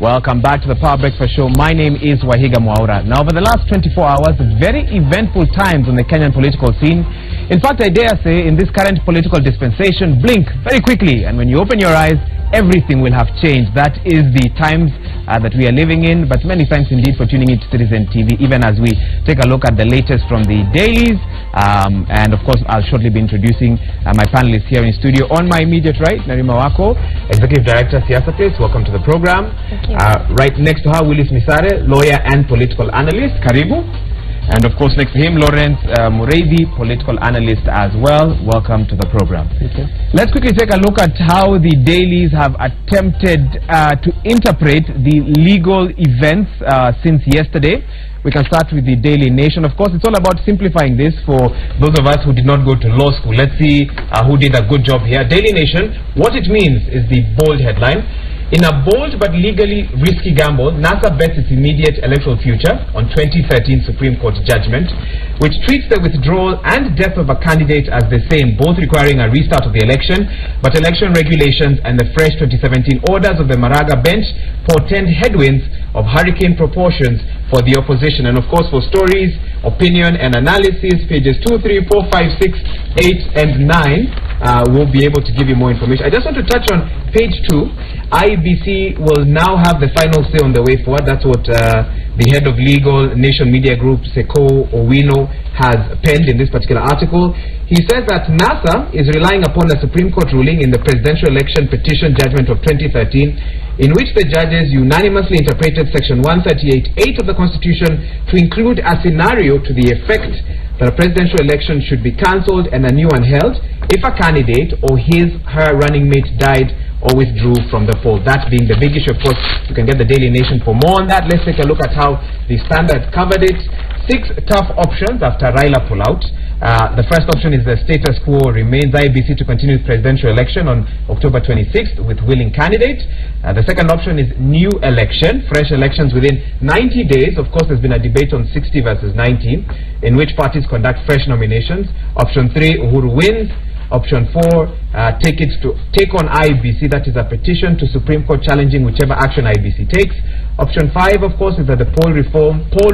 Welcome back to the Power Breakfast Show. My name is Wahiga Mwaura. Now, over the last 24 hours, very eventful times on the Kenyan political scene. In fact, I dare say, in this current political dispensation, blink very quickly, and when you open your eyes, everything will have changed. That is the times that we are living in. But many thanks indeed for tuning in to Citizen TV, even as we take a look at the latest from the dailies. And of course, I'll shortly be introducing my panelists here in studio. On my immediate right, Narima Wako, Executive Director, Siasa Place. Welcome to the program. Thank you. Right next to her, Willis Misare, lawyer and political analyst. Karibu. And of course, next to him, Lawrence Mureithi, political analyst as well. Welcome to the program. Thank you. Let's quickly take a look at how the dailies have attempted to interpret the legal events since yesterday. We can start with the Daily Nation. Of course, it's all about simplifying this for those of us who did not go to law school. Let's see who did a good job here. Daily Nation, what it means is the bold headline. In a bold but legally risky gamble, NASA bets its immediate electoral future on 2013 Supreme Court judgment, which treats the withdrawal and death of a candidate as the same, both requiring a restart of the election. But election regulations and the fresh 2017 orders of the Maraga bench portend headwinds of hurricane proportions for the opposition. And of course, for stories, opinion and analysis, pages 2, 3, 4, 5, 6, 8 and 9 we'll be able to give you more information. I just want to touch on page 2. IEBC will now have the final say on the way forward. That's what the head of legal Nation Media Group, Seko Owino, has penned in this particular article. He says that NASA is relying upon a Supreme Court ruling in the presidential election petition judgment of 2013, in which the judges unanimously interpreted Section 138(8) of the Constitution to include a scenario to the effect that a presidential election should be cancelled and a new one held if a candidate or her running mate died or withdrew from the poll. That being the big issue. Of course, you can get the Daily Nation for more on that. Let's take a look at how the Standard covered it. 6 tough options after Raila pullout. The first option is the status quo remains, IEBC to continue the presidential election on October 26th with willing candidates. The second option is new election, fresh elections within 90 days. Of course, there's been a debate on 60 versus 90, in which parties conduct fresh nominations. Option 3, Uhuru wins. Option 4, take on IEBC, that is a petition to Supreme Court challenging whichever action IEBC takes. Option 5, of course, is that the poll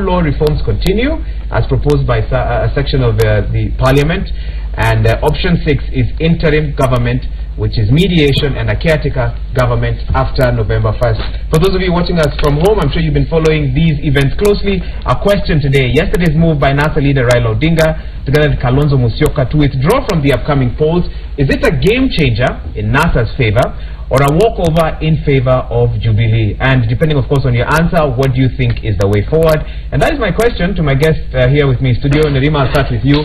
law reforms continue as proposed by a section of the Parliament. And option 6 is interim government, which is mediation and a caretaker government after November 1st. For those of you watching us from home, I'm sure you've been following these events closely. A question today: yesterday's move by NASA leader Raila Odinga together with Kalonzo Musyoka to withdraw from the upcoming polls, is it a game changer in NASA's favor or a walkover in favor of Jubilee? And depending, of course, on your answer, what do you think is the way forward? And that is my question to my guest here with me in studio. Narima, I'll start with you.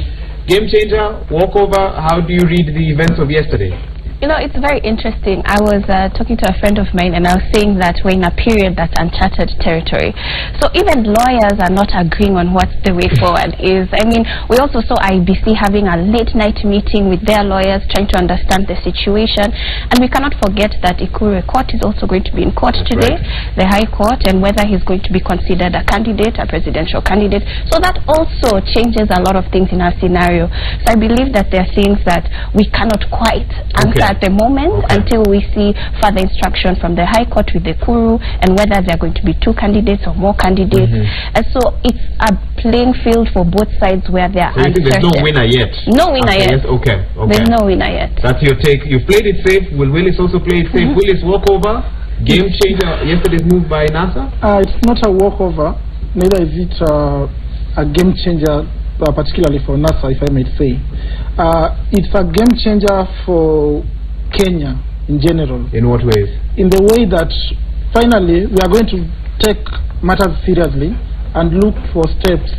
Game changer, walkover, how do you read the events of yesterday? You know, it's very interesting. I was talking to a friend of mine, and I was saying that we're in a period that's uncharted territory. So even lawyers are not agreeing on what the way forward is. I mean, we also saw IEBC having a late-night meeting with their lawyers, trying to understand the situation. And we cannot forget that Ikuru Court is also going to be in court today, the High Court, and whether he's going to be considered a candidate, a presidential candidate. So that also changes a lot of things in our scenario. So I believe that there are things that we cannot quite answer at the moment until we see further instruction from the High Court with the Kuru and whether there are going to be 2 candidates or more candidates. And so it's a playing field for both sides where there are uncertain. There's no winner yet? No winner yet. Yes? Okay. There's no winner yet. That's your take. You played it safe. Will Willis also play it safe? Willis walkover? Game changer, yesterday's move by NASA? It's not a walkover. Neither is it a game changer, particularly for NASA, if I may say. It's a game changer for Kenya in general. In what ways? In the way that finally we are going to take matters seriously and look for steps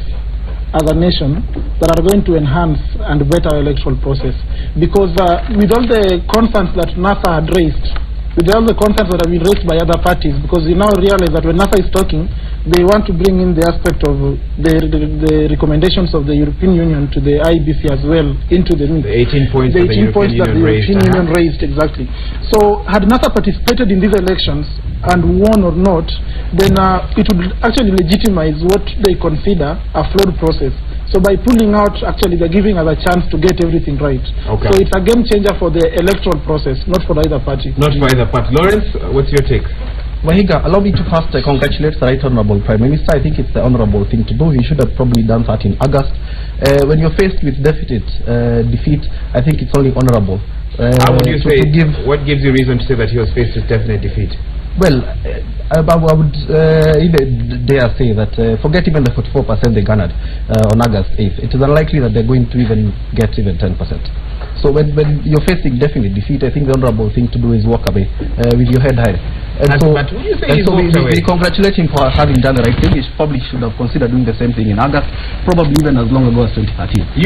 as a nation that are going to enhance and better our electoral process. Because with all the concerns that NASA had raised, with all the concerns that have been raised by other parties, because you now realize that when NASA is talking, they want to bring in the aspect of the recommendations of the European Union to the IEBC as well into the mix. The 18 points, that the European Union raised, exactly. So had NASA participated in these elections and won or not, then it would actually legitimize what they consider a flawed process. So by pulling out, actually they're giving us a chance to get everything right. So it's a game changer for the electoral process, not for either party. Not for either party. Lawrence, what's your take? Wahiga, allow me to first congratulate the Right Honourable Prime Minister. I think it's the honourable thing to do. He should have probably done that in August. When you're faced with defeat, I think it's only honourable. How would you say, what gives you reason to say that he was faced with definite defeat? Well, I would even dare say that forget even the 44% they garnered on August 8th. It is unlikely that they're going to even get even 10%. So when you're facing definite defeat, I think the honourable thing to do is walk away with your head high. And so we congratulate him for having done the right thing. He probably should have considered doing the same thing in August, probably even as long ago as 2013.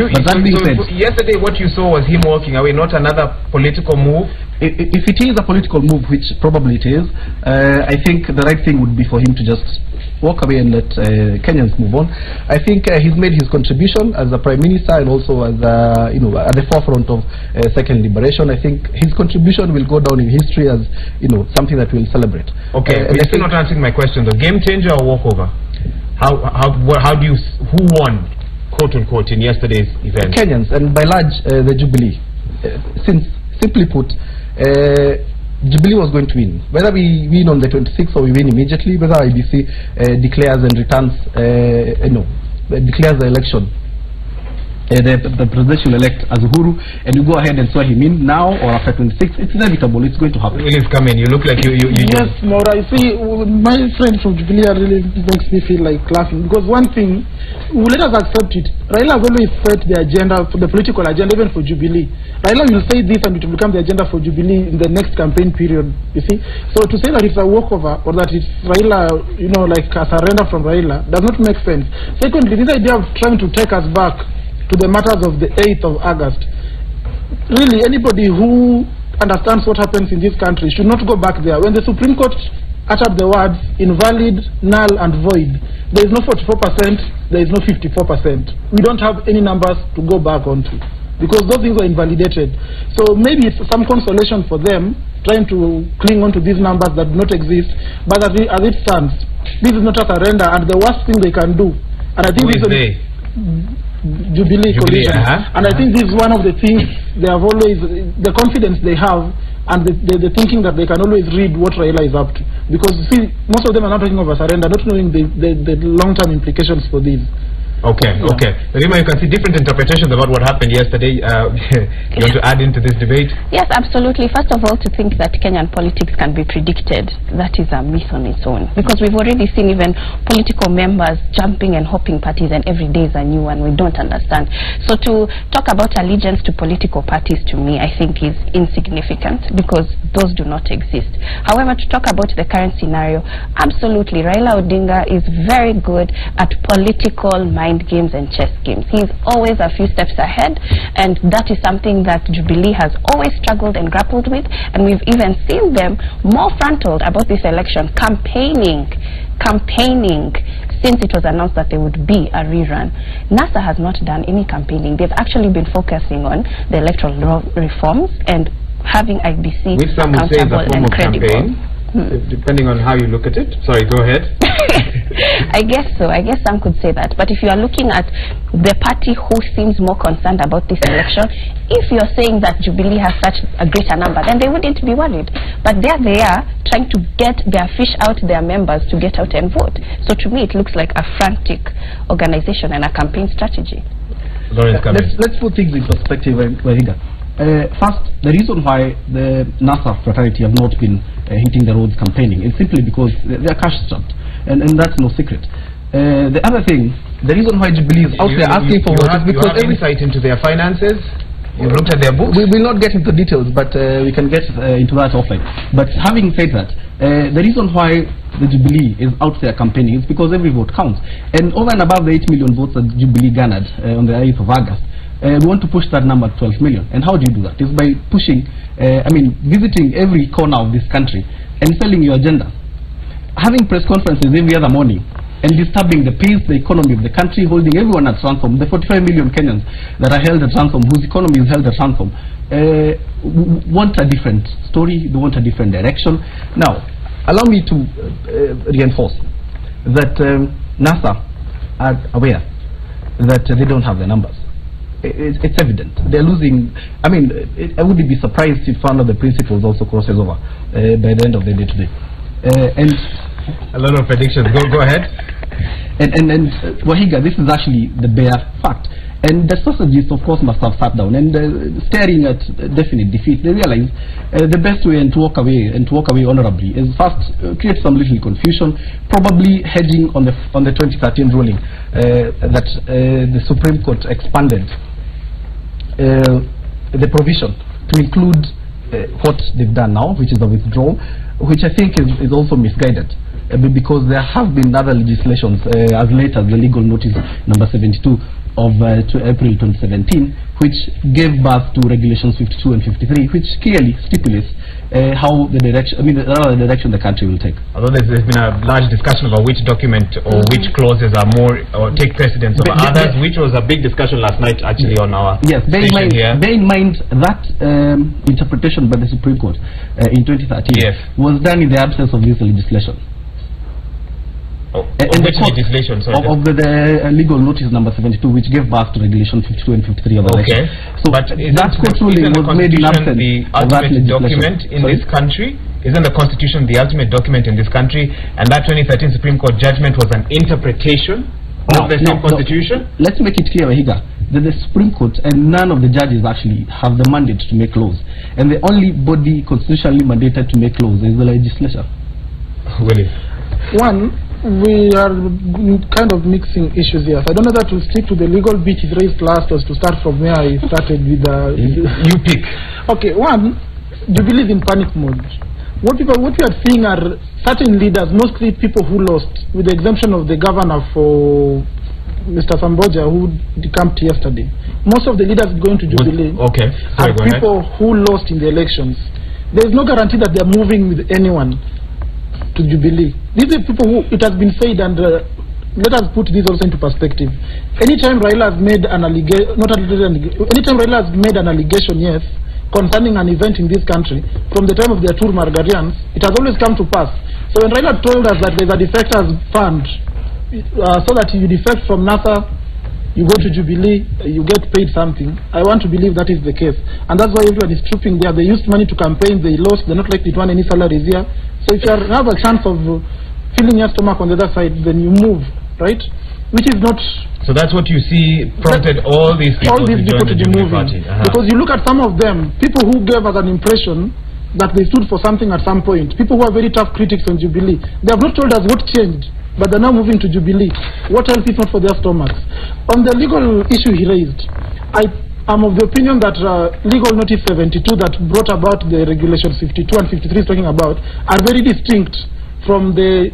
Yesterday what you saw was him walking away, not another political move? If it is a political move, which probably it is, I think the right thing would be for him to just walk away and let Kenyans move on. I think he's made his contribution as a Prime Minister and also as at the forefront of second liberation. I think his contribution will go down in history as something that we'll celebrate. Okay, you're still not answering my question though. Game changer or walkover? Who won, quote unquote, in yesterday's event? Kenyans, and by large the Jubilee. Since simply put, Jubilee was going to win. Whether we win on the 26th or we win immediately, whether IBC declares and returns, declares the election, the presidential elect as Uhuru, and you go ahead and swear him in now or after 26th, it's inevitable, it's going to happen. Willis, come in. You look like you Yes, Maura, I see, my friend from Jubilee really makes me feel like laughing, because one thing, let us accept it. Raila has always set the agenda, for the political agenda, even for Jubilee. Raila will say this and it will become the agenda for Jubilee in the next campaign period, you see. So to say that it's a walkover or that it's Raila, like a surrender from Raila, does not make sense. Secondly, this idea of trying to take us back to the matters of the 8th of August. Really, anybody who understands what happens in this country should not go back there. When the Supreme Court uttered the words invalid, null and void, there is no 44%, there is no 54%. We don't have any numbers to go back onto because those things are invalidated. So maybe it's some consolation for them trying to cling on to these numbers that do not exist, but as it stands, this is not a surrender, and the worst thing they can do, and I think this is Jubilee coalition. And I think this is one of the things they have always, the confidence they have, and the thinking that they can always read what Raila is up to. Because see, most of them are not talking of a surrender, not knowing the long-term implications for this. Okay, yeah. Okay. Rima, you can see different interpretations about what happened yesterday. You want to add into this debate? Yes, absolutely. First of all, to think that Kenyan politics can be predicted, that is a myth on its own. Because we've already seen even political members jumping and hopping parties, and every day is a new one. We don't understand. So to talk about allegiance to political parties, to me, I think is insignificant because those do not exist. However, to talk about the current scenario, absolutely, Raila Odinga is very good at political mind games and chess games. He's always a few steps ahead, and that is something that Jubilee has always struggled and grappled with, and we've even seen them more frontal about this election, campaigning since it was announced that there would be a rerun. NASA has not done any campaigning. They've actually been focusing on the electoral reforms and having IBC which some would say is a form of campaign, depending on how you look at it. Sorry, go ahead. I guess so. I guess some could say that. But if you are looking at the party who seems more concerned about this election, if you're saying that Jubilee has such a greater number, then they wouldn't be worried. But there they are, trying to get their fish out, their members to get out and vote. So to me, it looks like a frantic organization and a campaign strategy. Let's put things in perspective, Wahiga. First, the reason why the NASA fraternity have not been hitting the roads campaigning is simply because they are cash strapped, and that's no secret. The other thing, the reason why Jubilee is out there asking for votes is because you have insight into their finances. You've looked at their books. We will not get into details, but we can get into that offline. But having said that, the reason why the Jubilee is out there campaigning is because every vote counts, and over and above the 8 million votes that Jubilee garnered on the 8th of August. We want to push that number to 12 million. And how do you do that? It's by pushing, visiting every corner of this country and selling your agenda. Having press conferences every other morning and disturbing the peace, the economy of the country, holding everyone at ransom, the 45 million Kenyans that are held at ransom, whose economy is held at ransom, want a different story, they want a different direction. Now, allow me to reinforce that NASA are aware that they don't have the numbers. It's evident. They're losing. I mean, I wouldn't be surprised if one of the principals also crosses over by the end of the day today. And a lot of predictions. Go ahead. And Wahiga, this is actually the bare fact. And the strategists, of course, must have sat down and staring at definite defeat. They realize the best way to walk away honorably is first create some little confusion, probably hedging on the 2013 ruling that the Supreme Court expanded the provision to include what they've done now, which is a withdrawal, which I think is also misguided. Because there have been other legislations as late as the legal notice number 72 of April 2017, which gave birth to regulations 52 and 53, which clearly stipulates how the direction, the direction the country will take. Although there's been a large discussion about which document or which clauses are more or take precedence over others, which was a big discussion last night actually on our station here. Bear in mind that interpretation by the Supreme Court in 2013 was done in the absence of this legislation. Of which legislation? Of the legal notice number 72, which gave birth to regulation 52 and 53 of the election. So but that court ruling was made in absence the ultimate document in this country? Isn't the Constitution the ultimate document in this country? And that 2013 Supreme Court judgment was an interpretation of the same Constitution? Let's make it clear, Wahiga, that the Supreme Court and none of the judges actually have the mandate to make laws. And the only body constitutionally mandated to make laws is the legislature. Willie? One, we are kind of mixing issues here. So I don't know that to stick to the legal bit is raised last or to start from where I started with the... You pick. Okay, one, Jubilee is in panic mode. What we are seeing are certain leaders, mostly people who lost, with the exemption of the governor for Mr. Samboja, who decamped yesterday. Most of the leaders going to Jubilee are people who lost in the elections. There is no guarantee that they are moving with anyone to Jubilee. These are people who, it has been said, and let us put this also into perspective. Anytime Raila has made an allegation, anytime Raila has made an allegation, yes, concerning an event in this country, from the time of the Atur Margarians, it has always come to pass. So when Raila told us that there is a defectors fund, so that you defect from NASA, you go to Jubilee, you get paid something. I want to believe that is the case. And that's why everyone is trooping there. They used money to campaign, they lost, they're not likely to earn any salaries here. So if you have a chance of filling your stomach on the other side, then you move, right? Which is not... So that's what you see prompted all these people to be moving. Because you look at some of them, people who gave us an impression that they stood for something at some point, people who are very tough critics on Jubilee, they have not told us what changed, but they're now moving to Jubilee. What else is not for their stomachs? On the legal issue he raised, I'm of the opinion that legal notice 72 that brought about the regulations 52 and 53 is talking about are very distinct from the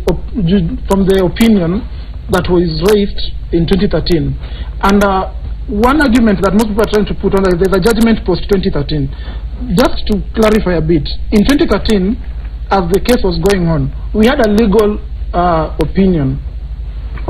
opinion that was raised in 2013. And one argument that most people are trying to put on is there's a judgment post 2013. Just to clarify a bit, in 2013, as the case was going on, we had a legal opinion,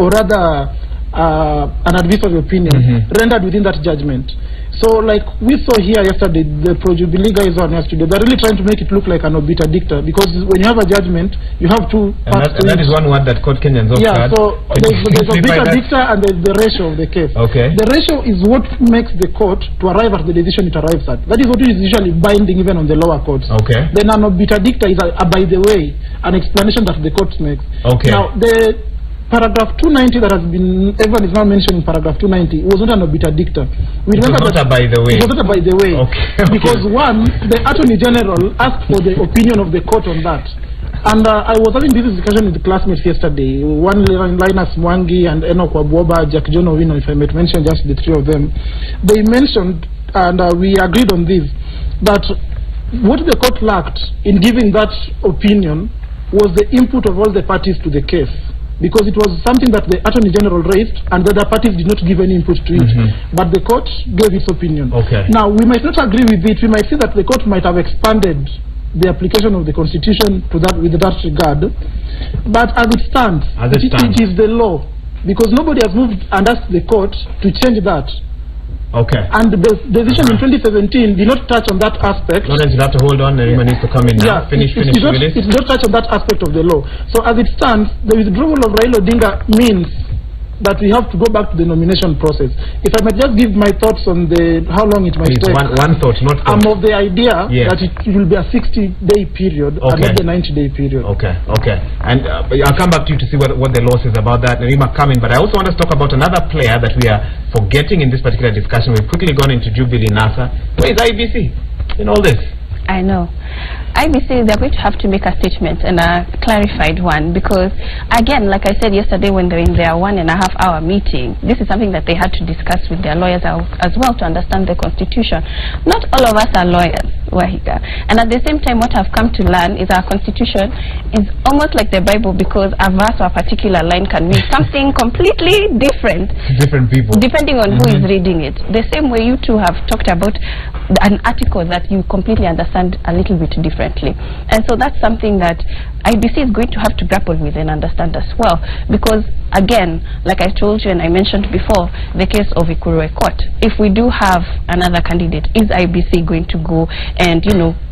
or rather an advisory opinion rendered within that judgment. So like we saw here yesterday, the pro-Jubilee guys on yesterday, they're really trying to make it look like an obiter dicta, because when you have a judgment, you have two parts to it. And that is one word that court Kenyans also had. So there's obiter dicta and there's the ratio of the case. The ratio is what makes the court to arrive at the decision it arrives at. That is what is usually binding even on the lower courts. Then an obiter dicta is by the way, an explanation that the court makes. Now the paragraph 290 that has been, everyone is now mentioning paragraph 290, was not an obiter dicta. We remember that by the way. It was not by the way. Because one, the Attorney General asked for the opinion of the court on that. And I was having this discussion with the classmates yesterday. One, Linus Mwangi and Enoch Wabwoba, Jack John Owino, if I may mention just the three of them. They mentioned, and we agreed on this, that what the court lacked in giving that opinion was the input of all the parties to the case. Because it was something that the Attorney General raised and the other parties did not give any input to it. But the court gave its opinion. Now, we might not agree with it. We might see that the court might have expanded the application of the Constitution to that, with that regard. But as it stands, it is the law. Because nobody has moved and asked the court to change that. And the decision in 2017 did not touch on that aspect. Lawrence, you have to hold on, everyone needs to come in now. Finish, it did not touch on that aspect of the law. So as it stands, the withdrawal of Raila Odinga means that we have to go back to the nomination process. If I might just give my thoughts on how long it might take. One thought, not I'm of the idea that it will be a 60-day period and not the 90-day period. Okay. And I'll come back to you to see what the law says about that. Narima coming, but I also want us to talk about another player that we are forgetting in this particular discussion. We've quickly gone into Jubilee NASA. Where is IBC in all this? I know. IBC, they're going to have to make a statement, and a clarified one, because again, like I said yesterday when they were in their 1.5-hour meeting, this is something that they had to discuss with their lawyers as well to understand the constitution. Not all of us are lawyers, Wahiga, and at the same time what I've come to learn is our constitution is almost like the Bible, because a verse or a particular line can mean something completely different different people depending on who is reading it. The same way you two have talked about an article that you completely understand a little bit differently, and so that's something that IBC is going to have to grapple with and understand as well, because again, like I told you and I mentioned before, the case of Ikuru Ekot, if we do have another candidate, is IBC going to go and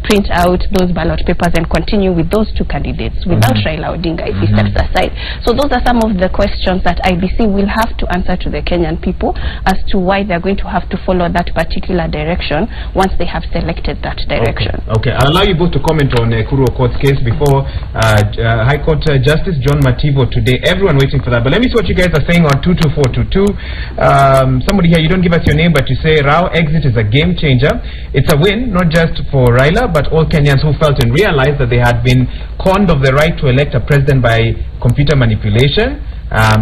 print out those ballot papers and continue with those two candidates without Raila Odinga if he steps aside? So those are some of the questions that IBC will have to answer to the Kenyan people as to why they're going to have to follow that particular direction once they have selected that direction. Okay. I'll allow you both to comment on Ikuru Ekot's case before High Court Justice John Mativo today. Everyone waiting for that. But let me see what you guys are saying on 22422. Somebody here, you don't give us your name, but you say Rao exit is a game changer. It's a win, not just for Raila, but all Kenyans who felt and realized that they had been conned of the right to elect a president by computer manipulation.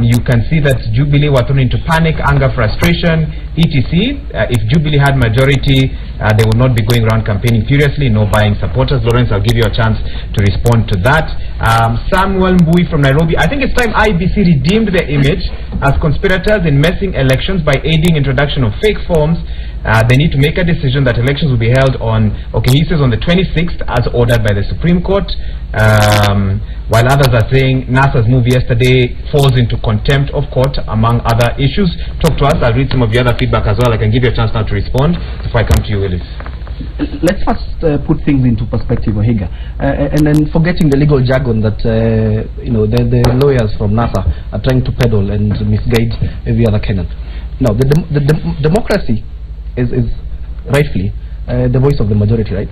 You can see that Jubilee were thrown into panic, anger, frustration, etc. If Jubilee had majority, they would not be going around campaigning furiously, no buying supporters. Lawrence, I'll give you a chance to respond to that. Samuel Mbui from Nairobi, I think it's time IBC redeemed their image as conspirators in messing elections by aiding introduction of fake forms. They need to make a decision that elections will be held on, he says on the 26th as ordered by the Supreme Court. While others are saying NASA's move yesterday falls into contempt of court, among other issues. Talk to us. I'll read some of your other feedback as well. I can give you a chance now to respond before I come to you, Willis. Let's first put things into perspective, Wahiga, and then forgetting the legal jargon that the lawyers from NASA are trying to peddle and misguide every other Kenyan. Now, the democracy is rightfully the voice of the majority, right?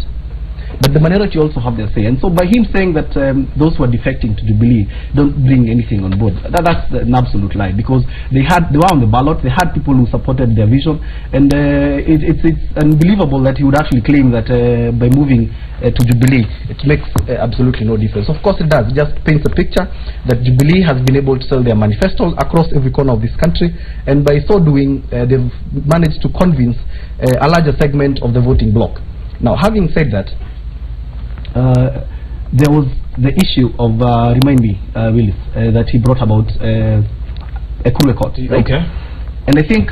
But the minority also have their say, and so by him saying that those who are defecting to Jubilee don't bring anything on board, that's an absolute lie, because they were on the ballot, they had people who supported their vision, and it's unbelievable that he would actually claim that by moving to Jubilee it makes absolutely no difference. Of course it does. It just paints a picture that Jubilee has been able to sell their manifestos across every corner of this country, and by so doing they've managed to convince a larger segment of the voting bloc. Now, having said that, there was the issue of, remind me, Willis, that he brought about Ikuru Ekot, right? Okay. And I think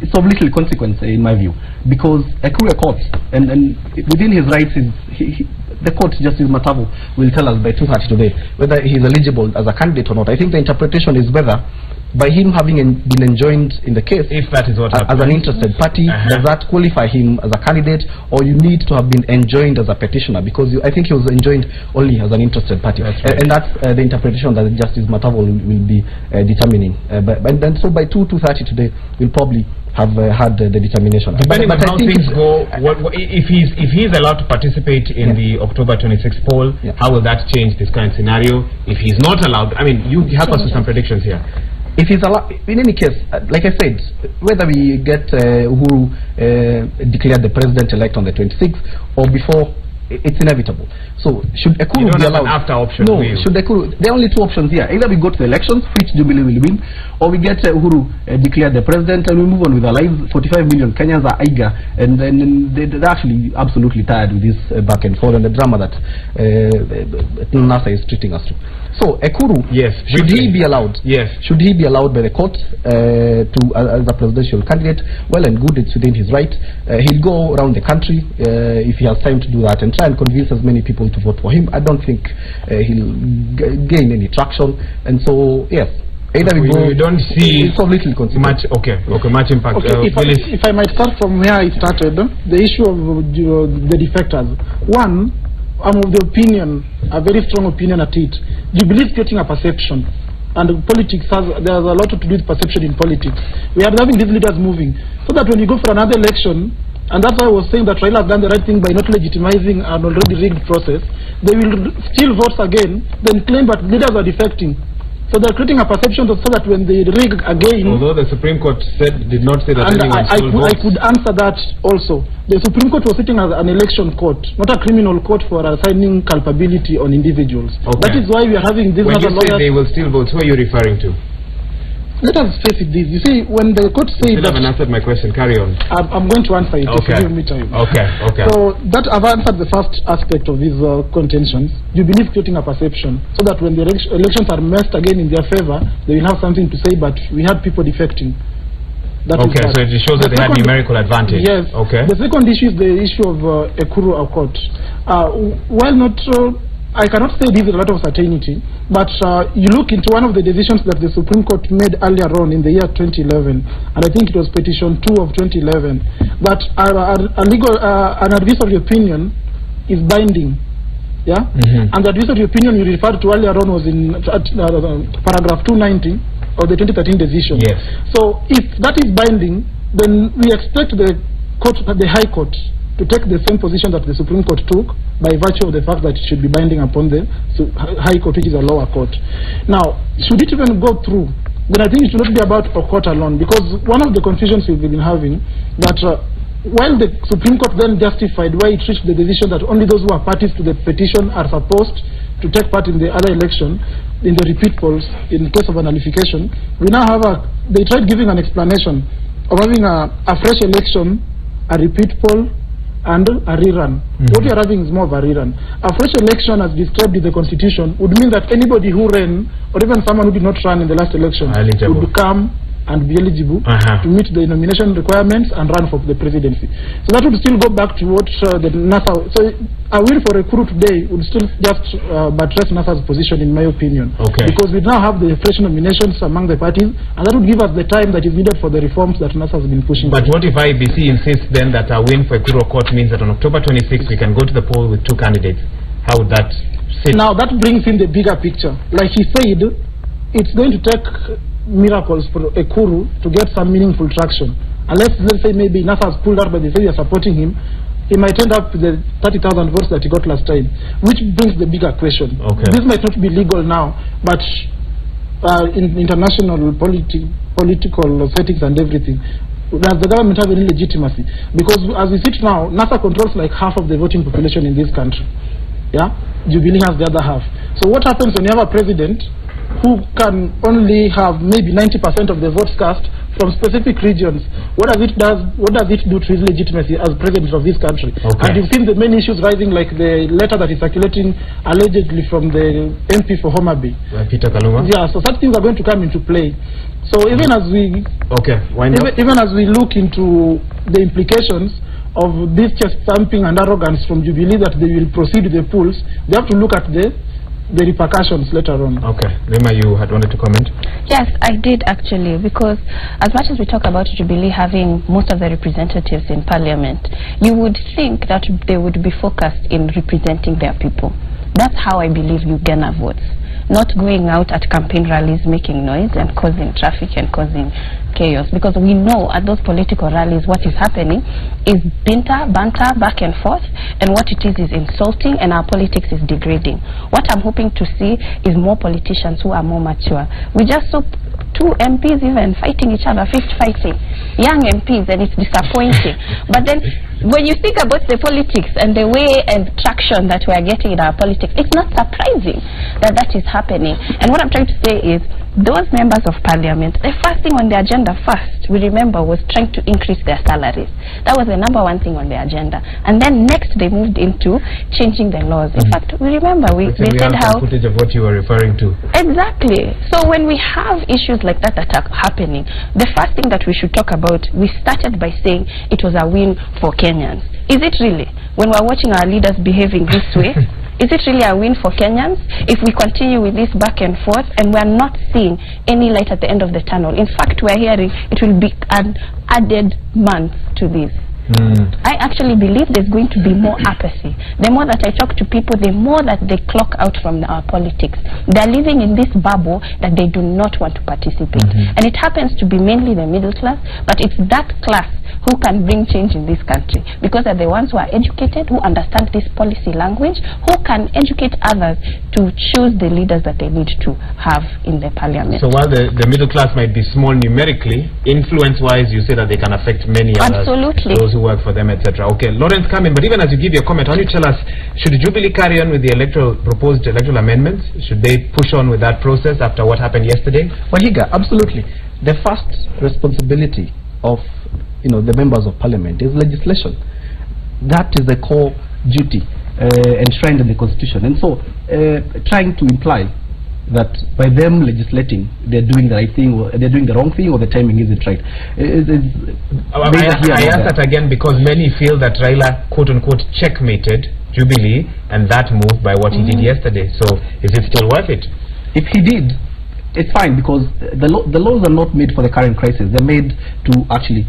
it's of little consequence in my view, because Ikuru Ekot, and within his rights, the court, Justice Matavu, will tell us by 2:30 today whether he is eligible as a candidate or not. I think the interpretation is whether by him having been enjoined in the case, if that is what as an interested party, does that qualify him as a candidate, or you need to have been enjoined as a petitioner? Because I think he was enjoined only as an interested party. That's right. And that's the interpretation that Justice Matavu will be determining. And then so by 2:30 today, we'll probably have had the determination. Depending on how things go, if he's allowed to participate in the October 26th poll, how will that change this kind of scenario? If he's not allowed, I mean, you help us with some predictions here. If he's allowed, in any case, like I said, whether we get Uhuru declared the president-elect on the 26th or before, it's inevitable. So should Ekuru be allowed? After option? No. Should Ekuru? There are only two options here. Either we go to the elections, which Jubilee will win, or we get Uhuru declared the president, and we move on with our lives. 45 million Kenyans are eager, and they're actually absolutely tired with this back and forth and the drama that NASA is treating us to. So Ekuru, should he be allowed? Yes. Should he be allowed by the court as a presidential candidate? Well and good, it's within his right. He'll go around the country if he has time to do that and try and convince as many people to vote for him. I don't think he'll gain any traction, and so yes. Either we don't see so little much. Much impact. If I might start from where it started, the issue of the defectors. One, I'm of the opinion, a very strong opinion at it. Jubilee is creating a perception and politics there's a lot to do with perception in politics. We are having these leaders moving, so that when you go for another election, and that's why I was saying that Raila has done the right thing by not legitimizing an already rigged process, they will still vote again, then claim that leaders are defecting. So they're creating a perception so that when they rig again... Although the Supreme Court did not say that anyone stole votes. I could answer that also. The Supreme Court was sitting as an election court, not a criminal court for assigning culpability on individuals. Okay. That is why we are having this... When you say they will still vote, who are you referring to? Let us face it this. You see, when the court says that... You still haven't answered my question. Carry on. I'm going to answer it if you give me time. Okay. So that I've answered the first aspect of these contentions. You believe creating a perception so that when the elections are messed again in their favor, they will have something to say, but we had people defecting. That so it shows that they had numerical advantage. Yes. Okay. The second issue is the issue of Ekuru Aukot. While not... I cannot say this with a lot of certainty, but you look into one of the decisions that the Supreme Court made earlier on in the year 2011, and I think it was petition 2 of 2011, that an advisory opinion is binding. Yeah? And the advisory opinion you referred to earlier on was in paragraph 290 of the 2013 decision. Yes. So if that is binding, then we expect the High Court to take the same position that the Supreme Court took by virtue of the fact that it should be binding upon the High Court, which is a lower court. Now, should it even go through, then I think it should not be about a court alone, because one of the confusions we've been having, that while the Supreme Court then justified why it reached the decision that only those who are parties to the petition are supposed to take part in the other election, in the repeat polls, in case of a nullification, we now have they tried giving an explanation of having a fresh election, a repeat poll, and a rerun. What we are having is more of a rerun. A fresh election, as described in the Constitution, would mean that anybody who ran, or even someone who did not run in the last election, would come and be eligible to meet the nomination requirements and run for the presidency. So that would still go back to what the NASA... So a win for Ekuru today would still just buttress NASA's position, in my opinion. Okay. Because we now have the fresh nominations among the parties, and that would give us the time that is needed for the reforms that NASA has been pushing. But what if IBC insists then that a win for Ekuru Court means that on October 26th we can go to the poll with 2 candidates? How would that sit? Now that brings in the bigger picture. Like he said, it's going to take miracles for Ekuru to get some meaningful traction. Unless, let's say, maybe NASA has pulled out by the say they are supporting him, he might end up with the 30,000 votes that he got last time, which brings the bigger question. Okay. This might not be legal now, but in international political settings and everything, does the government have any legitimacy? Because as we sit now, NASA controls like half of the voting population in this country. Yeah, Jubilee has the other half. So what happens when you have a president who can only have maybe 90% of the votes cast from specific regions? What does it do to his legitimacy as president of this country? Okay. And you've seen the many issues rising, like the letter that is circulating allegedly from the MP for Homa Bay, Peter Kaluma. Yeah, so such things are going to come into play. So even as we even as we look into the implications of this chest thumping and arrogance from Jubilee that they will proceed with the polls, they have to look at the repercussions later on. Okay. Lema, you had wanted to comment? Yes, I did actually, because as much as we talk about Jubilee having most of the representatives in parliament, you would think that they would be focused in representing their people. That's how I believe you garner votes. Not going out at campaign rallies making noise and causing traffic and causing chaos, because we know at those political rallies what is happening is banter back and forth, and what it is insulting, and our politics is degrading. What I'm hoping to see is more politicians who are more mature. We just saw 2 MPs even fighting each other, fist fighting, young MPs, and it's disappointing. But then when you think about the politics and the way and traction that we are getting in our politics, it's not surprising that that is happening. And what I'm trying to say is, those members of parliament, the first thing on the agenda first, we remember, was trying to increase their salaries. That was the #1 thing on the agenda. And then next they moved into changing the laws. In fact, we remember they said how... footage of what you were referring to. Exactly. So when we have issues like that that are happening, the first thing that we should talk about, we started by saying it was a win for Kenyans. Is it really? When we're watching our leaders behaving this way, is it really a win for Kenyans if we continue with this back and forth and we're not seeing any light at the end of the tunnel? In fact, we're hearing it will be an added month to this. I actually believe there's going to be more apathy. The more that I talk to people, the more that they clock out from our politics. They're living in this bubble that they do not want to participate. And it happens to be mainly the middle class, but it's that class who can bring change in this country, because they're the ones who are educated, who understand this policy language, who can educate others to choose the leaders that they need to have in the parliament. So while the middle class might be small numerically, influence-wise, you say that they can affect many others. Absolutely. Those who work for them, etc. Okay, Lawrence, come in. But even as you give your comment, why don't you tell us, should Jubilee carry on with the proposed electoral amendments? Should they push on with that process after what happened yesterday? Well, Higa, absolutely. The first responsibility of the members of parliament is legislation. That is the core duty enshrined in the constitution. And so trying to imply that by them legislating they're doing the right thing or they're doing the wrong thing or the timing isn't right. I ask that again because many feel that Raila quote-unquote checkmated Jubilee and that move by what he did yesterday. So is it still worth it? If he did, it's fine, because the laws are not made for the current crisis. They're made to actually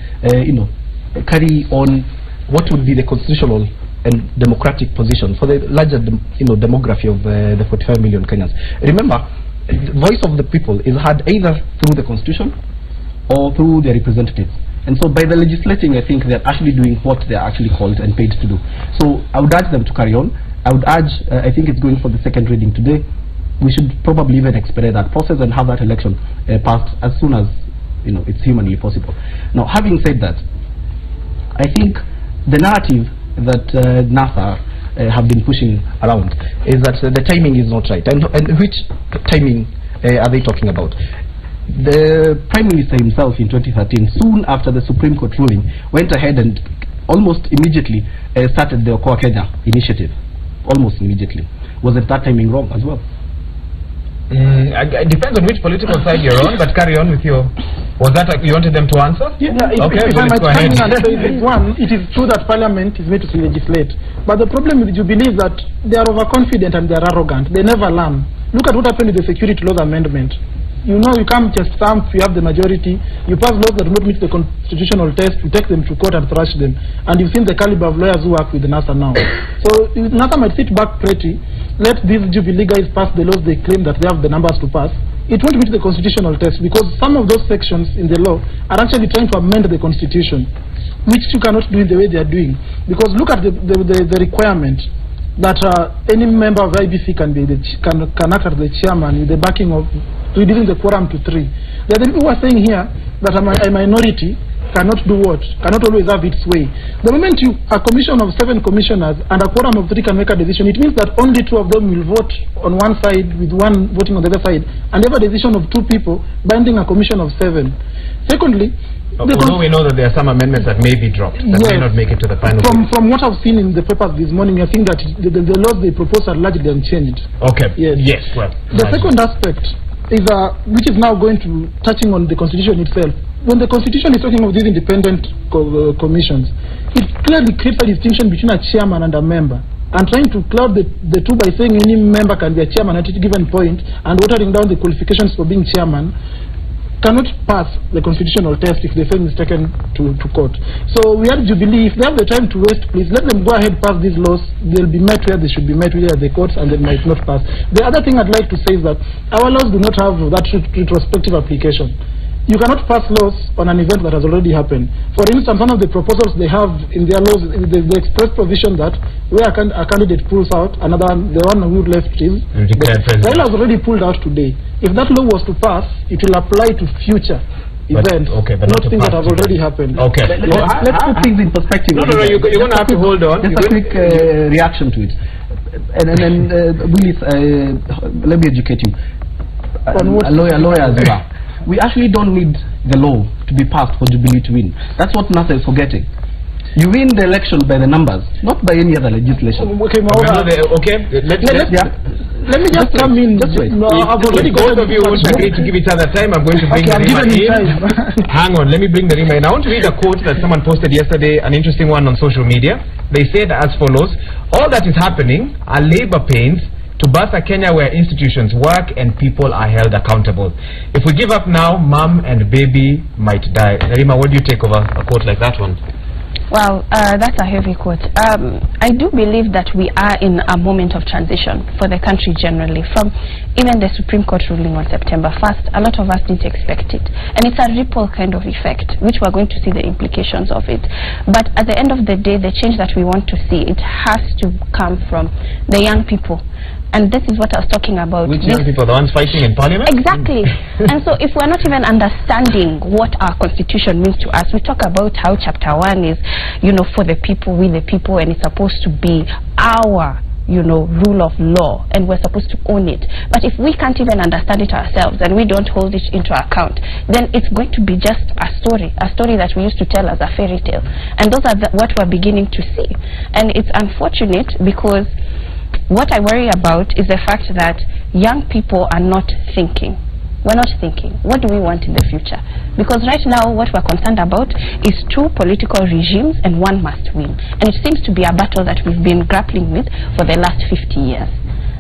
carry on what would be the constitutional and democratic position for the larger demography of the 45 million Kenyans. Remember, the voice of the people is heard either through the constitution or through their representatives. And so by the legislating, I think they're actually doing what they're actually called and paid to do. So I would urge them to carry on. I would urge, I think it's going for the second reading today. We should probably even expedite that process and have that election passed as soon as it's humanly possible. Now, having said that, I think the narrative that NASA have been pushing around is that the timing is not right. And which timing are they talking about? The Prime Minister himself in 2013, soon after the Supreme Court ruling, went ahead and almost immediately started the Okoa Kenya initiative. Almost immediately. Wasn't that timing wrong as well? It depends on which political side you're on, but carry on with your... Was that you wanted them to answer? Yeah, okay, if I might come in and say this one, it is true that Parliament is made to legislate. But the problem with Jubilee is that they are overconfident and they are arrogant. They never learn. Look at what happened with the Security Laws Amendment. You come just stamp, you have the majority, you pass laws that do not meet the constitutional test, you take them to court and thrash them. And you've seen the caliber of lawyers who work with NASA now. So NASA might sit back pretty, let these Jubilee guys pass the laws they claim that they have the numbers to pass. It won't meet the constitutional test because some of those sections in the law are actually trying to amend the constitution, which you cannot do in the way they are doing. Because look at the requirement that any member of IBC can act as the chairman with the backing of reducing the quorum to 3. There are the people who are saying here that a minority cannot do what? Cannot always have its way. The moment a commission of 7 commissioners and a quorum of 3 can make a decision, it means that only 2 of them will vote on one side with one voting on the other side, and have a decision of 2 people binding a commission of 7. Secondly, although we know that there are some amendments that may be dropped, that may not make it to the final. From what I've seen in the papers this morning, I think that the laws they propose are largely unchanged. Okay. Yes. Well, the second aspect is which is now going to touching on the constitution itself. When the constitution is talking of these independent commissions, it clearly creates a distinction between a chairman and a member. And trying to cloud the two by saying any member can be a chairman at a given point and watering down the qualifications for being chairman cannot pass the constitutional test if the firm is taken to court. So we have Jubilee, if they have the time to waste, please let them go ahead pass these laws. They'll be met where they should be met, where the courts, and they might not pass. The other thing I'd like to say is that our laws do not have that retrospective application. You cannot pass laws on an event that has already happened. For instance, one of the proposals they have in their laws, they express provision that where a candidate pulls out, the one who left is Raila has already pulled out today. If that law was to pass, it will apply to future events, but not things that have already happened. Okay. Let's put things in perspective. No, you're going to have to hold on. Just a quick reaction to it. And then, Willis, let me educate you. A lawyer as well. We actually don't need the law to be passed for Jubilee to win. That's what NASA is forgetting. You win the election by the numbers, not by any other legislation. Okay, let me just come in. I've already both of you won't agree to give each other time. I'm going to bring the Rima in. Hang on, let me bring the Rima in. I want to read a quote that someone posted yesterday, an interesting one on social media. They said as follows: all that is happening are labor pains to birth a Kenya where institutions work and people are held accountable. If we give up now, mom and baby might die. Rima, what do you take over a quote like that one? Well, that's a heavy quote. I do believe that we are in a moment of transition for the country generally. From even the Supreme Court ruling on September 1st, a lot of us didn't expect it. And it's a ripple kind of effect, which we're going to see the implications of it. But at the end of the day, the change that we want to see, it has to come from the young people. And this is what I was talking about. Which young people, the ones fighting in parliament? Exactly. And so if we're not even understanding what our constitution means to us, we talk about how chapter 1 is, you know, for the people, with the people, and it's supposed to be our, you know, rule of law, and we're supposed to own it. But if we can't even understand it ourselves and we don't hold it into account, then it's going to be just a story that we used to tell as a fairy tale. And those are what we're beginning to see. And it's unfortunate because what I worry about is the fact that young people are not thinking. We're not thinking. What do we want in the future? Because right now what we're concerned about is 2 political regimes and one must win. And it seems to be a battle that we've been grappling with for the last 50 years.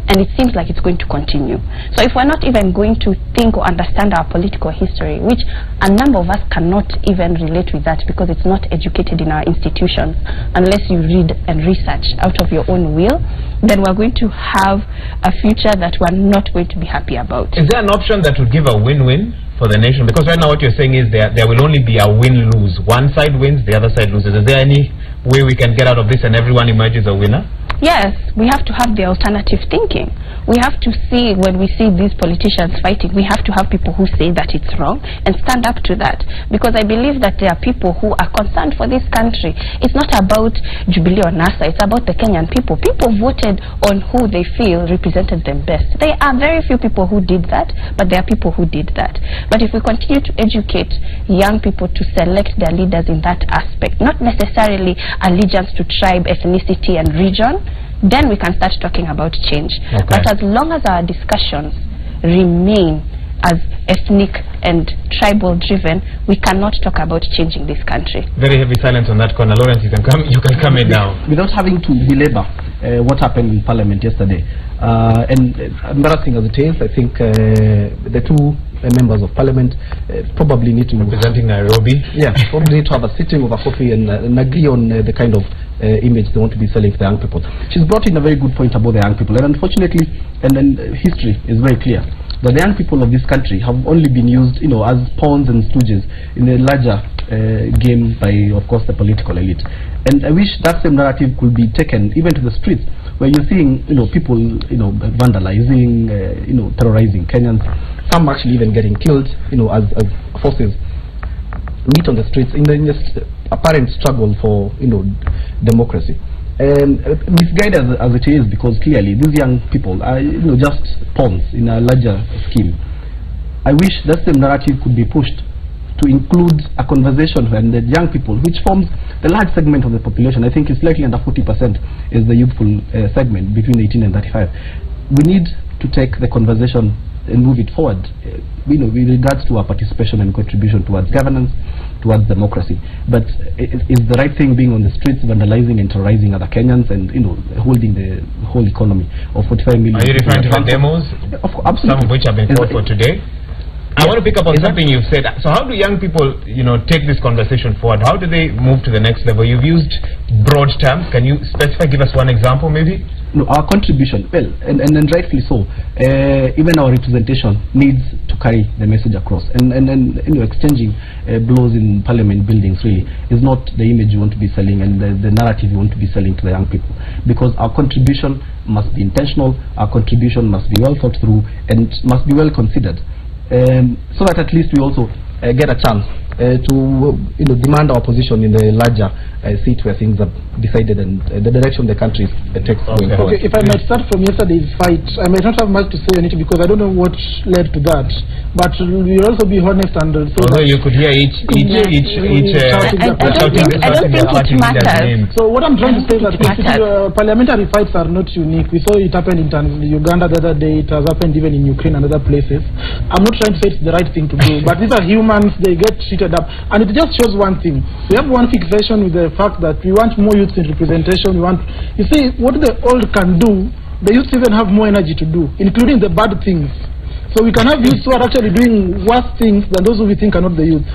And it seems like it's going to continue. So if we're not even going to think or understand our political history, which a number of us cannot even relate with that because it's not educated in our institutions, unless you read and research out of your own will, then we're going to have a future that we're not going to be happy about. Is there an option that would give a win-win for the nation? Because right now what you're saying is there will only be a win-lose. One side wins, the other side loses. Is there any way we can get out of this and everyone emerges a winner? Yes, we have to have the alternative thinking. We have to see, when we see these politicians fighting, we have to have people who say that it's wrong and stand up to that. Because I believe that there are people who are concerned for this country. It's not about Jubilee or NASA, it's about the Kenyan people. People voted on who they feel represented them best. There are very few people who did that, but there are people who did that. But if we continue to educate young people to select their leaders in that aspect, not necessarily allegiance to tribe, ethnicity and region, then we can start talking about change. Okay. But as long as our discussions remain as ethnic and tribal driven, we cannot talk about changing this country. Very heavy silence on that corner. Lawrence, you can come in now. Without having to belabor what happened in Parliament yesterday, and embarrassing as it is, I think the 2 members of Parliament probably need to... Representing Nairobi? Yeah, probably need to have a sitting over coffee and agree on the kind of image they want to be selling to the young people. She's brought in a very good point about the young people, and unfortunately, history is very clear that the young people of this country have only been used, you know, as pawns and stooges in a larger game by, of course, the political elite. And I wish that same narrative could be taken even to the streets, where you're seeing, you know, people, you know, vandalizing, you know, terrorizing Kenyans, some actually even getting killed, you know, as forces meet on the streets in the apparent struggle for, you know, democracy. And misguided as it is, because clearly these young people are, you know, just pawns in a larger scheme. I wish that same narrative could be pushed to include a conversation when the young people, which forms the large segment of the population, I think it's slightly under 40% is the youthful segment between 18 and 35. We need to take the conversation and move it forward, you know, with regards to our participation and contribution towards governance, towards democracy. But is the right thing being on the streets, vandalizing and terrorizing other Kenyans, and, you know, holding the whole economy of 45 million? Are you referring to the demos? Absolutely. Some of which have been fought for today? I want to pick up on something you've said. So how do young people, you know, take this conversation forward? How do they move to the next level? You've used broad terms. Can you specify, give us one example maybe? No, our contribution, well, and rightfully so, even our representation needs to carry the message across. And you know, exchanging blows in parliament buildings really is not the image you want to be selling and the narrative you want to be selling to the young people. Because our contribution must be intentional, our contribution must be well thought through, and must be well considered. So that at least we also get a chance to, you know, demand our position in the larger seat where things are decided and the direction the country takes going forward. Okay, if I might start from yesterday's fight, I might not have much to say on it because I don't know what led to that. But we'll also be honest and so. Although you could hear each I don't think it matters. So what I'm trying to say is that parliamentary fights are not unique. We saw it happen in Uganda the other day. It has happened even in Ukraine and other places. I'm not trying to say it's the right thing to do, but these are humans. They get treated up, and it just shows one thing. We have one fixation with the fact that we want more youth in representation. We want, you see, what the old can do, the youth even have more energy to do, including the bad things. So we can have youth who are actually doing worse things than those who we think are not the youth.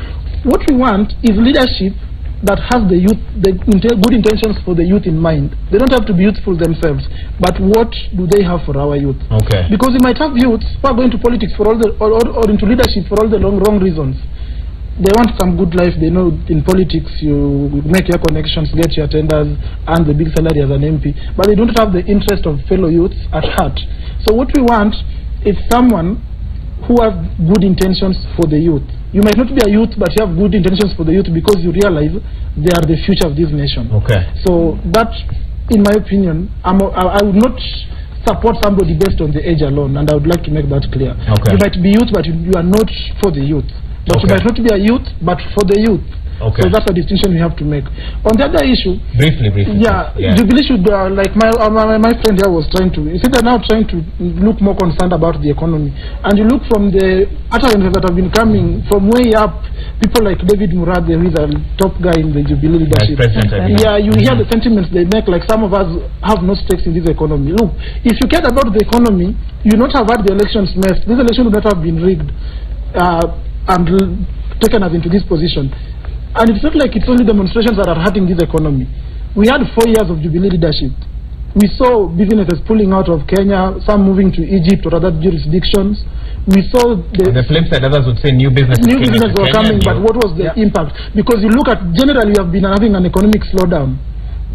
What we want is leadership that has the youth, good intentions for the youth in mind. They don't have to be youthful themselves, but what do they have for our youth? Okay. Because you might have youths who are going to politics for all the, or into leadership for all the wrong reasons. They want some good life. They know in politics you make your connections, get your tenders, earn the big salary as an MP, but they don't have the interest of fellow youths at heart. So what we want is someone who has good intentions for the youth. You might not be a youth, but you have good intentions for the youth because you realize they are the future of this nation. Okay. So that, in my opinion, I would not support somebody based on the age alone, and I would like to make that clear. Okay. You might be youth, but you are not for the youth. But you might not be a youth, but for the youth. Okay. So that's a distinction we have to make. On the other issue, briefly. Yeah. Jubilee should, like my friend here was trying to, you see, they're now trying to look more concerned about the economy. And you look from the utterances that have been coming from way up, people like David Murathe, who is a top guy in the Jubilee leadership. Yeah, you hear the sentiments they make, like some of us have no stakes in this economy. Look, if you cared about the economy, you would not have had the elections messed. This election would not have been rigged and taken us into this position. And it's not like it's only demonstrations that are hurting this economy. We had 4 years of Jubilee leadership. We saw businesses pulling out of Kenya, some moving to Egypt or other jurisdictions. We saw on the flip side, others would say new businesses were coming, but what was the impact? Because you look at, generally we have been having an economic slowdown.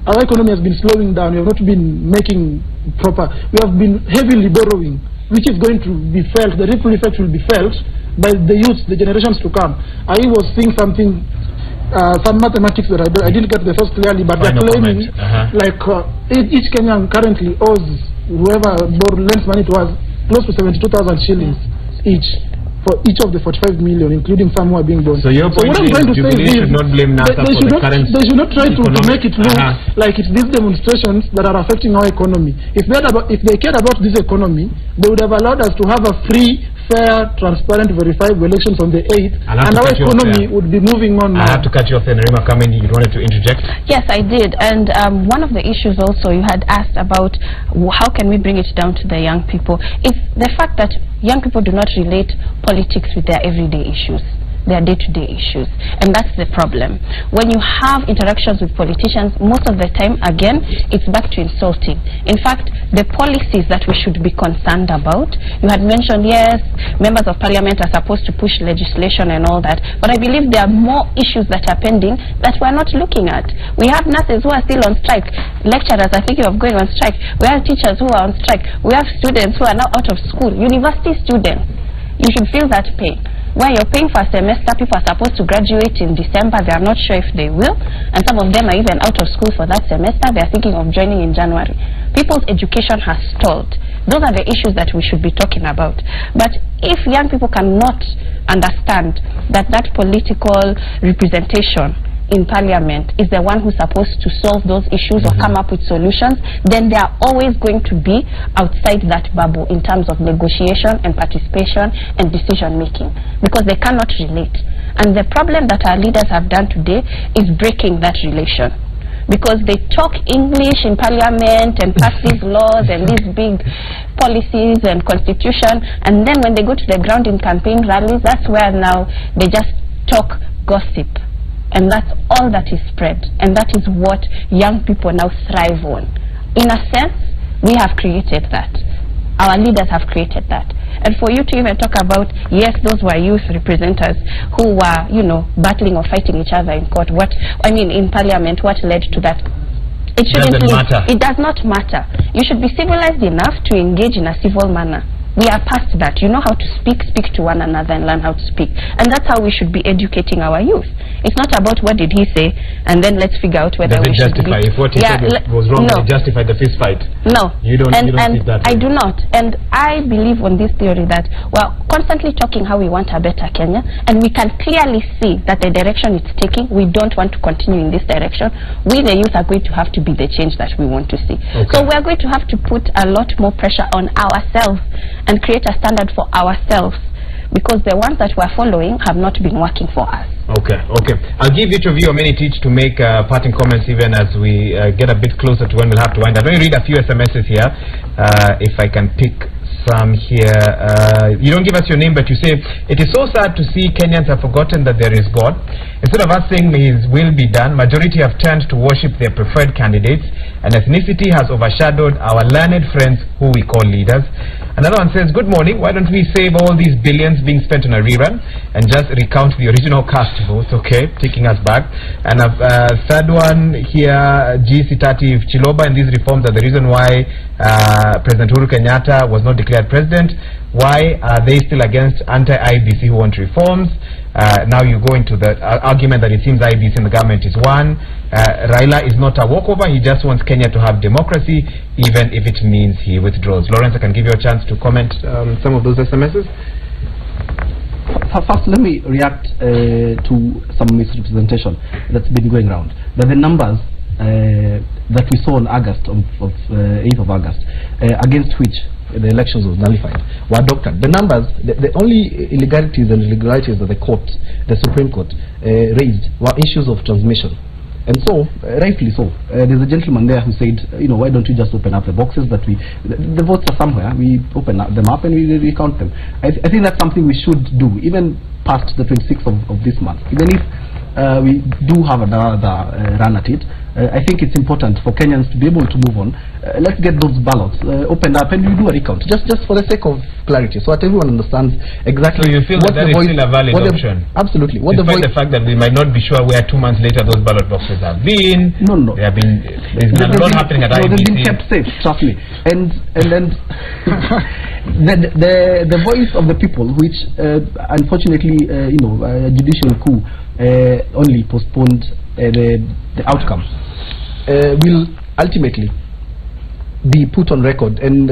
Our economy has been slowing down. We have not been making proper. We have been heavily borrowing, which is going to be felt. The ripple effect will be felt by the youth, the generations to come. I was seeing something, some mathematics that I didn't get the source clearly, but they're claiming like each Kenyan currently owes whoever lends money to us close to 72,000 shillings each for each of the 45 million, including some who are being born. So your point what I'm trying to say is should not blame NASA they should not try to make it look like it's these demonstrations that are affecting our economy. If they cared about this economy, they would have allowed us to have a free, fair, transparent, verifiable elections on the 8th, and our economy would be moving on now. I have to cut you off, and Rima Kamindi, you wanted to interject? Yes, I did. And one of the issues also you had asked about how can we bring it down to the young people is the fact that young people do not relate politics with their everyday issues, their day-to-day issues, and that's the problem. When you have interactions with politicians, most of the time, again, it's back to insulting. In fact, the policies that we should be concerned about, you had mentioned, yes, members of parliament are supposed to push legislation and all that, but I believe there are more issues that are pending that we're not looking at. We have nurses who are still on strike, lecturers are thinking of going on strike, we have teachers who are on strike, we have students who are now out of school, university students. You should feel that pain. Where you're paying for a semester, people are supposed to graduate in December, they are not sure if they will, and some of them are even out of school for that semester, they are thinking of joining in January. People's education has stalled. Those are the issues that we should be talking about. But if young people cannot understand that that political representation in parliament is the one who's supposed to solve those issues or come up with solutions, then they are always going to be outside that bubble in terms of negotiation and participation and decision making, because they cannot relate. And the problem that our leaders have done today is breaking that relation, because they talk English in parliament and pass these laws and these big policies and constitution, and then when they go to the ground in campaign rallies, that's where now they just talk gossip. And that's all that is spread, and that is what young people now thrive on. In a sense, we have created that. Our leaders have created that. And for you to even talk about, yes, those were youth representatives who were, you know, battling or fighting each other in court. In parliament, what led to that? It shouldn't matter. It does not matter. You should be civilized enough to engage in a civil manner. We are past that. You know how to speak to one another and learn how to speak. And that's how we should be educating our youth. It's not about what did he say, and then let's figure out whether we should be... If what he said was wrong, no. Justify the fist fight. No. You don't see that. I do not. And I believe on this theory that we're constantly talking how we want a better Kenya, and we can clearly see that the direction it's taking, we don't want to continue in this direction. We, the youth, are going to have to be the change that we want to see. Okay. So we're going to have to put a lot more pressure on ourselves and create a standard for ourselves, because the ones that we're following have not been working for us. Okay. I'll give each of you a minute each to make parting comments, even as we get a bit closer to when we'll have to wind up. Let me read a few SMSs here, if I can pick some here. You don't give us your name, but you say, it is so sad to see Kenyans have forgotten that there is God. Instead of us saying may his will be done, majority have turned to worship their preferred candidates, and ethnicity has overshadowed our learned friends who we call leaders. Another one says, good morning, why don't we save all these billions being spent on a rerun and just recount the original cast votes? Okay, taking us back. And a third one here, G. Sitati Chiloba, and these reforms are the reason why President Uhuru Kenyatta was not declared president. Why are they still against anti-IBC who want reforms? Now you go into the argument that it seems IBC in the government is one. Raila is not a walkover. He just wants Kenya to have democracy, even if it means he withdraws. Lawrence, I can give you a chance to comment some of those SMSs. First, let me react to some misrepresentation that's been going around. That the numbers that we saw on August, 8th of August, against which the elections was nullified, were adopted. The numbers, the only illegalities and irregularities that the Supreme Court raised were issues of transmission. And so, rightfully so, there's a gentleman there who said, you know, why don't you just open up the boxes that the votes are somewhere, we open them up and we count them. I think that's something we should do, even past the 26th of this month. Even if we do have another run at it, I think it's important for Kenyans to be able to move on. Let's get those ballots opened up and we do a recount, just for the sake of clarity, so that everyone understands exactly. So you feel that that is still a valid option? Absolutely. Despite the fact that we might not be sure where 2 months later those ballot boxes have been. No. They have been. There's a lot happening at IBC. They've been kept safe. Trust me. And then the voice of the people, which unfortunately, judicial coup only postponed the outcome, will ultimately be put on record, and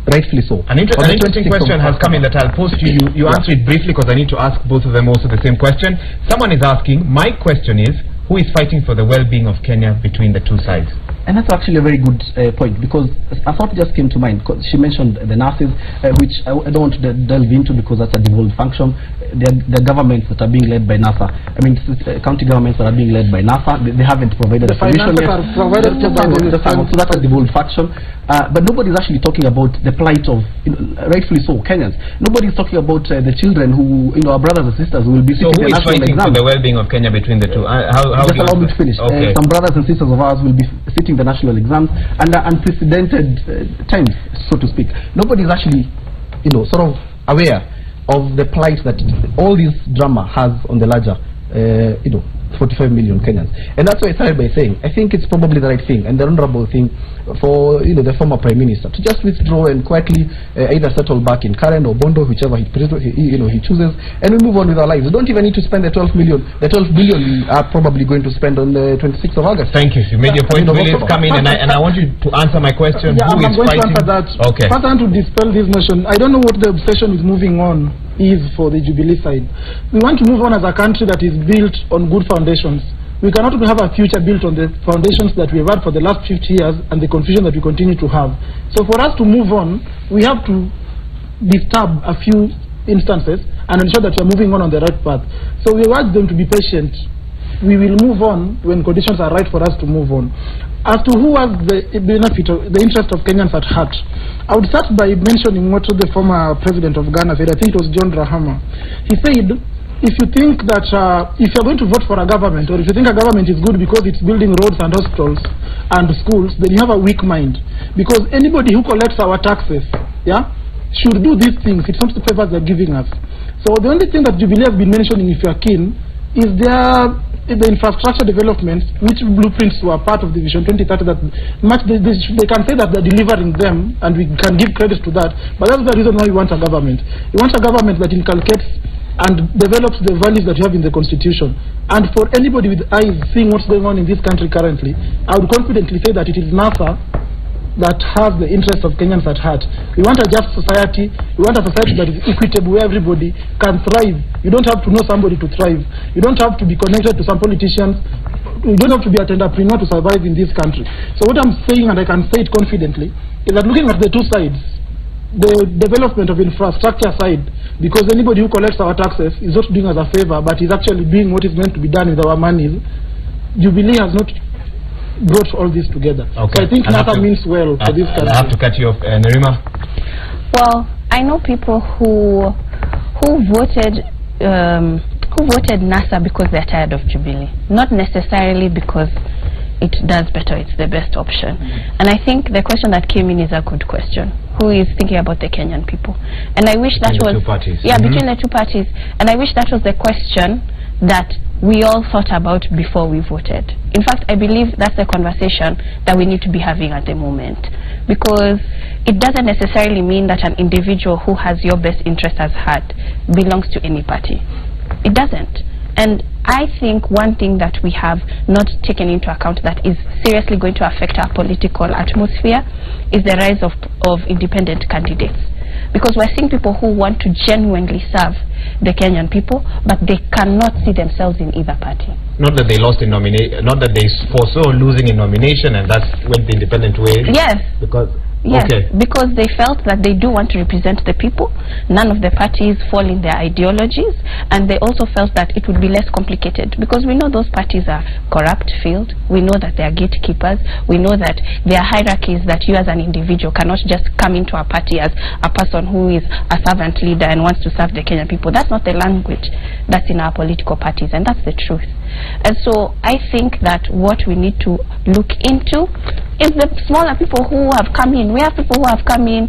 rightfully so. An interesting question has come in that I'll post to you. You answer it briefly because I need to ask both of them also the same question. Someone is asking, my question is, who is fighting for the well-being of Kenya between the two sides? And that's actually a very good point, because a thought just came to mind. She mentioned the nurses, which I don't want to delve into because that's a devolved function. The governments that are being led by NASA, I mean, county governments that are being led by NASA, they haven't provided a solution yet. So that's a devolved function. But nobody's actually talking about the plight of, rightfully so, Kenyans. Nobody's talking about the children who, our brothers and sisters who will be sitting the national exam. So who is fighting for the well-being of Kenya between the two? Just allow me to finish. Okay. Some brothers and sisters of ours will be sitting the national exams under unprecedented times, so to speak. Nobody's actually, sort of aware of the plight that all this drama has on the larger, 45 million Kenyans. And that's why I started by saying, I think it's probably the right thing and the honorable thing for, the former Prime Minister to just withdraw and quietly either settle back in Karen or Bondo, whichever he chooses, and we move on with our lives. We don't even need to spend the 12 billion we are probably going to spend on the 26th of August. Thank you. You made your point. Willis, come in, and I want you to answer my question. Yeah, Who I'm is going fighting? to answer that. Okay. First, I want to dispel this notion. I don't know what the obsession with moving on is for the Jubilee side. We want to move on as a country that is built on good foundations. We cannot have a future built on the foundations that we have had for the last 50 years and the confusion that we continue to have. So for us to move on, we have to disturb a few instances and ensure that we are moving on the right path. So we urge them to be patient. We will move on when conditions are right for us to move on. As to who has the benefit of the interest of Kenyans at heart, I would start by mentioning what the former president of Ghana said. I think it was John Rahama. He said, if you think that if you're going to vote for a government, or if you think a government is good because it's building roads and hospitals and schools, then you have a weak mind. Because anybody who collects our taxes, should do these things. It's not the favors they're giving us. So the only thing that Jubilee has been mentioning, if you're keen, is the infrastructure developments, which blueprints were part of the Vision 2030, that they can say that they're delivering them, and we can give credit to that. But that's the reason why we want a government. We want a government that inculcates and develops the values that you have in the Constitution. And for anybody with eyes seeing what's going on in this country currently, I would confidently say that it is NASA that has the interests of Kenyans at heart. We want a just society. We want a society that is equitable, where everybody can thrive. You don't have to know somebody to thrive. You don't have to be connected to some politicians. You don't have to be an entrepreneur to survive in this country. So what I'm saying, and I can say it confidently, is that looking at the two sides, the development of infrastructure side, because anybody who collects our taxes is not doing us a favor, but is actually doing what is meant to be done with our money. Jubilee has not brought all this together. Okay. So I think NASA means well for this country. I have to cut you off, Nerima. Well, I know people who voted NASA because they're tired of Jubilee, not necessarily because it does better, it's the best option. And I think the question that came in is a good question. Who is thinking about the Kenyan people? And I wish that was... Between the two parties. Yeah, between the two parties. And I wish that was the question that we all thought about before we voted. In fact, I believe that's the conversation that we need to be having at the moment. Because it doesn't necessarily mean that an individual who has your best interest at heart belongs to any party. It doesn't. And I think one thing that we have not taken into account that is seriously going to affect our political atmosphere is the rise of independent candidates. Because we're seeing people who want to genuinely serve the Kenyan people, but they cannot see themselves in either party. Not that they lost in nomination, not that they foresaw losing in nomination and that's went the independent way. Yes. Because Yes, okay. Because they felt that they do want to represent the people. None of the parties fall in their ideologies, and they also felt that it would be less complicated because we know those parties are corrupt field. We know that they are gatekeepers. We know that there are hierarchies that you as an individual cannot just come into a party as a person who is a servant leader and wants to serve the Kenyan people. That's not the language that's in our political parties, and that's the truth. And so I think that what we need to look into is the smaller people who have come in. We have people who have come in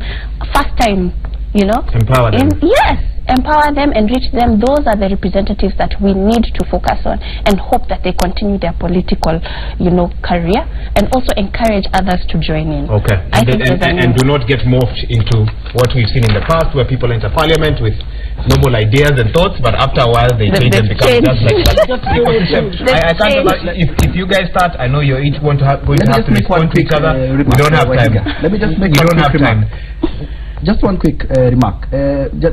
first time, you know. Empower them. Yes, empower them, enrich them. Those are the representatives that we need to focus on and hope that they continue their political, you know, career and also encourage others to join in. Okay. And do not get morphed into what we've seen in the past where people enter parliament with noble ideas and thoughts, but after a while they change and become just like that. I can't. If you guys start, I know you're each going to have to respond to each other. We don't have time. Let me just make we don't have time. Just one quick remark,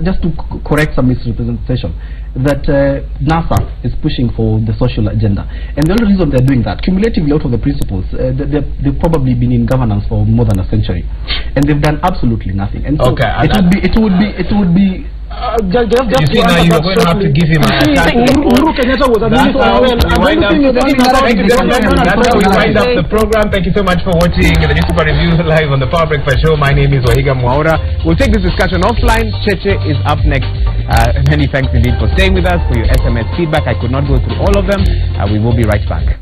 just to correct some misrepresentation, that NASA is pushing for the social agenda. And the only reason they're doing that, cumulatively out of the principles, they've probably been in governance for more than a century. And they've done absolutely nothing. And so okay, it would be just you see now you're going to have to give him a Uhuru Kenyatta was a minister. That's how we wind up the program. Thank you so much for watching the Newspaper Review live on the Power Breakfast Show. My name is Wahiga Mwaura. We'll take this discussion offline. Cheche is up next. Many thanks indeed for staying with us, for your SMS feedback. I could not go through all of them. We will be right back.